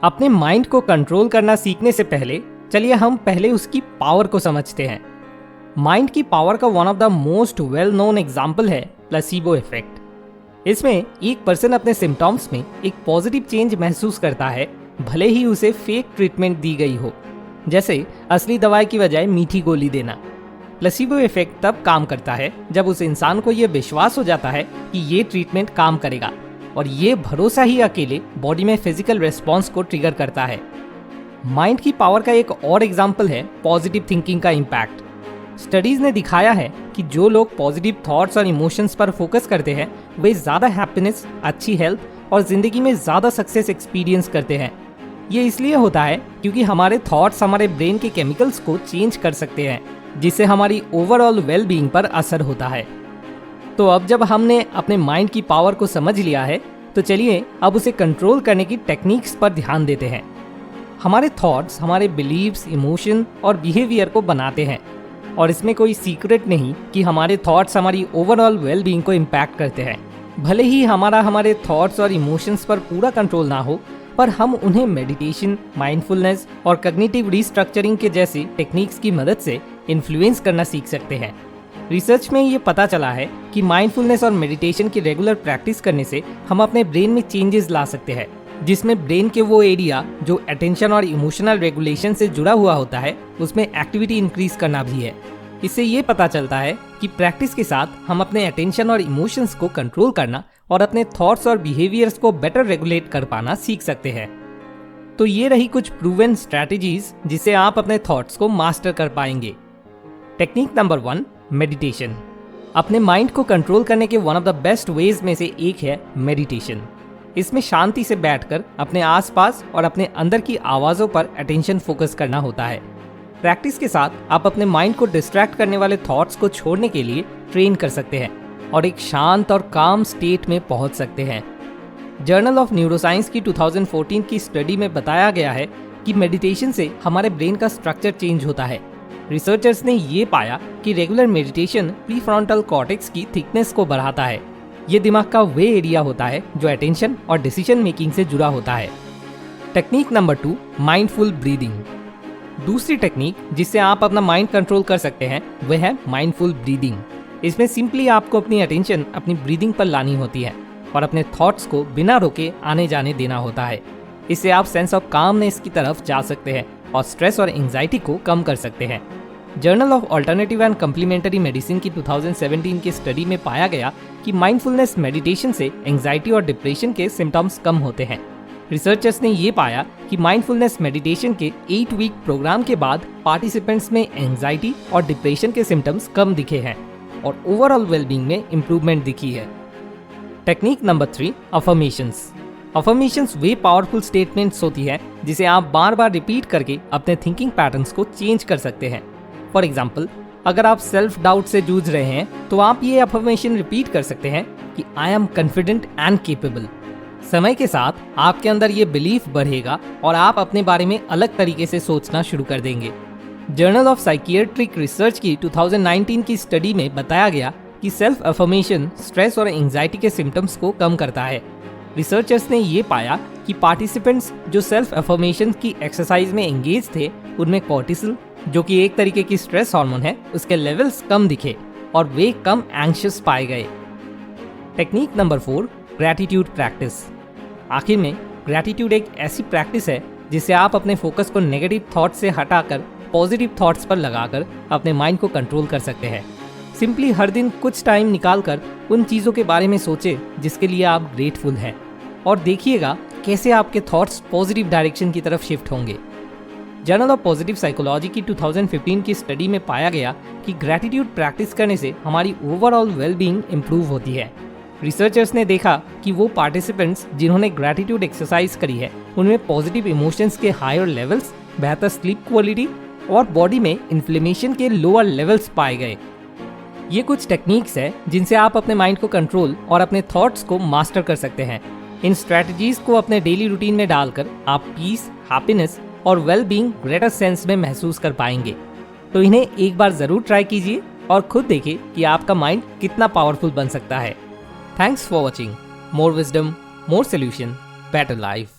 अपने माइंड को कंट्रोल करना सीखने से पहले चलिए हम पहले उसकी पावर को समझते हैं। माइंड की पावर का one of the most well known example है प्लेसिबो इफेक्ट। इसमें एक पर्सन अपने सिम्टम्स में एक पॉजिटिव चेंज महसूस करता है, भले ही उसे फेक ट्रीटमेंट दी गई हो, जैसे असली दवाई की बजाय मीठी गोली देना। प्लेसिबो इफेक्ट तब काम करता है जब उस इंसान को यह विश्वास हो जाता है कि ये ट्रीटमेंट काम करेगा, और ये भरोसा ही अकेले बॉडी में फिजिकल रिस्पॉन्स को ट्रिगर करता है। माइंड की पावर का एक और एग्जाम्पल है पॉजिटिव थिंकिंग का इम्पैक्ट। स्टडीज ने दिखाया है कि जो लोग पॉजिटिव थॉट्स और इमोशंस पर फोकस करते हैं वे ज़्यादा हैप्पीनेस, अच्छी हेल्थ और जिंदगी में ज़्यादा सक्सेस एक्सपीरियंस करते हैं। ये इसलिए होता है क्योंकि हमारे थॉट्स हमारे ब्रेन के केमिकल्स को चेंज कर सकते हैं, जिससे हमारी ओवरऑल वेल बीइंग पर असर होता है। तो अब जब हमने अपने माइंड की पावर को समझ लिया है, तो चलिए अब उसे कंट्रोल करने की टेक्निक्स पर ध्यान देते हैं। हमारे थॉट्स हमारे बिलीव्स, इमोशन और बिहेवियर को बनाते हैं, और इसमें कोई सीक्रेट नहीं कि हमारे थॉट्स हमारी ओवरऑल वेल बीइंग को इम्पैक्ट करते हैं। भले ही हमारे थॉट्स और इमोशंस पर पूरा कंट्रोल ना हो, पर हम उन्हें मेडिटेशन, माइंडफुलनेस और कॉग्निटिव रीस्ट्रक्चरिंग के जैसी टेक्निक्स की मदद से इन्फ्लुएंस करना सीख सकते हैं। रिसर्च में ये पता चला है कि माइंडफुलनेस और मेडिटेशन की रेगुलर प्रैक्टिस करने से हम अपने ब्रेन में चेंजेस ला सकते हैं, जिसमें ब्रेन के वो एरिया जो अटेंशन और इमोशनल रेगुलेशन से जुड़ा हुआ होता है उसमें एक्टिविटी इंक्रीज करना भी है। इससे ये पता चलता है कि प्रैक्टिस के साथ हम अपने अटेंशन और इमोशंस को कंट्रोल करना और अपने थॉट्स और बिहेवियर्स को बेटर रेगुलेट कर पाना सीख सकते हैं। तो ये रही कुछ प्रूवन स्ट्रैटेजीज जिससे आप अपने थॉट्स को मास्टर कर पाएंगे। Technique number 1, meditation. अपने माइंड को कंट्रोल करने के one of the best veg में से एक है मेडिटेशन। इसमें शांति से बैठकर अपने आसपास और अपने अंदर की आवाज़ों पर अटेंशन फोकस करना होता है। प्रैक्टिस के साथ आप अपने माइंड को डिस्ट्रैक्ट करने वाले थॉट्स को छोड़ने के लिए ट्रेन कर सकते हैं और एक शांत और काम स्टेट में पहुंच सकते हैं। जर्नल ऑफ न्यूरोसाइंस की 2014 की स्टडी में बताया गया है कि मेडिटेशन से हमारे ब्रेन का स्ट्रक्चर चेंज होता है। रिसर्चर्स ने ये पाया कि रेगुलर मेडिटेशन प्रीफ्रंटल कॉर्टेक्स की थिकनेस को बढ़ाता है। ये दिमाग का वे एरिया होता है जो अटेंशन और डिसीजन मेकिंग से जुड़ा होता है। Technique number 2, mindful breathing. दूसरी टेक्निक जिससे आप अपना माइंड कंट्रोल कर सकते हैं वह है माइंडफुल ब्रीदिंग। इसमें सिंपली आपको अपनी अटेंशन अपनी ब्रीदिंग पर लानी होती है और अपने थॉट्स को बिना रोके आने जाने देना होता है। इससे आप सेंस ऑफ कामनेस की तरफ जा सकते हैं और स्ट्रेस और एंजाइटी को कम कर सकते हैं। Journal of alternative and complementary medicine की 2017 की स्टडी में पाया गया कि माइंडफुलनेस मेडिटेशन से एंजाइटी और डिप्रेशन के सिम्टम्स कम होते हैं। रिसर्चर्स ने ये पाया कि माइंडफुलनेस मेडिटेशन के 8 वीक प्रोग्राम के बाद पार्टिसिपेंट्स में एंजाइटी और डिप्रेशन के सिम्टम्स कम दिखे हैं और ओवरऑल वेलबींग में इंप्रूवमेंट दिखी है। Technique number 3, affirmations. अफर्मेशंस वे पावरफुल स्टेटमेंट्स होती है जिसे आप बार बार रिपीट करके अपने थिंकिंग पैटर्न्स को चेंज कर सकते हैं। फॉर एग्जाम्पल, अगर आप सेल्फ डाउट से जूझ रहे हैं तो आप ये अफर्मेशन रिपीट कर सकते हैं कि I am confident and capable. समय के साथ आपके अंदर ये बिलीफ बढ़ेगा और आप अपने बारे में अलग तरीके से सोचना शुरू कर देंगे। जर्नल ऑफ साइकियाट्रिक रिसर्च की 2019 की स्टडी में बताया गया कि सेल्फ अफर्मेशन स्ट्रेस और एंजाइटी के सिम्टम्स को कम करता है। रिसर्चर्स ने ये पाया कि पार्टिसिपेंट्स जो सेल्फ अफर्मेशन की एक्सरसाइज में एंगेज थे उनमें कॉर्टिसोल, जो कि एक तरीके की स्ट्रेस हार्मोन है, उसके लेवल्स कम दिखे और वे कम एंग्शियस पाए गए। Technique number 4, gratitude practice. आखिर में ग्रैटिट्यूड एक ऐसी प्रैक्टिस है जिससे आप अपने फोकस को नेगेटिव थॉट्स से हटाकर पॉजिटिव थॉट्स पर लगाकर अपने माइंड को कंट्रोल कर सकते हैं। सिंपली हर दिन कुछ टाइम निकालकर उन चीज़ों के बारे में सोचें जिसके लिए आप ग्रेटफुल हैं, और देखिएगा कैसे आपके थॉट्स पॉजिटिव डायरेक्शन की तरफ शिफ्ट होंगे। जर्नल ऑफ पॉजिटिव साइकोलॉजी की 2015 की स्टडी में पाया गया कि ग्रैटिट्यूड प्रैक्टिस करने से हमारी ओवरऑल वेलबींग इंप्रूव होती है। रिसर्चर्स ने देखा कि वो पार्टिसिपेंट्स जिन्होंने ग्रैटिट्यूड एक्सरसाइज करी है उनमें पॉजिटिव इमोशंस के हायर लेवल्स, बेहतर स्लीप क्वालिटी और बॉडी में इन्फ्लेमेशन के लोअर लेवल्स पाए गए। ये कुछ टेक्निक्स है जिनसे आप अपने माइंड को कंट्रोल और अपने थॉट्स को मास्टर कर सकते हैं। इन स्ट्रैटेजीज को अपने डेली रूटीन में डालकर आप पीस, हैप्पीनेस और वेल बीइंग ग्रेटर सेंस में महसूस कर पाएंगे। तो इन्हें एक बार जरूर ट्राई कीजिए और खुद देखिए कि आपका माइंड कितना पावरफुल बन सकता है। Thanks for watching. More wisdom, more solution, better life.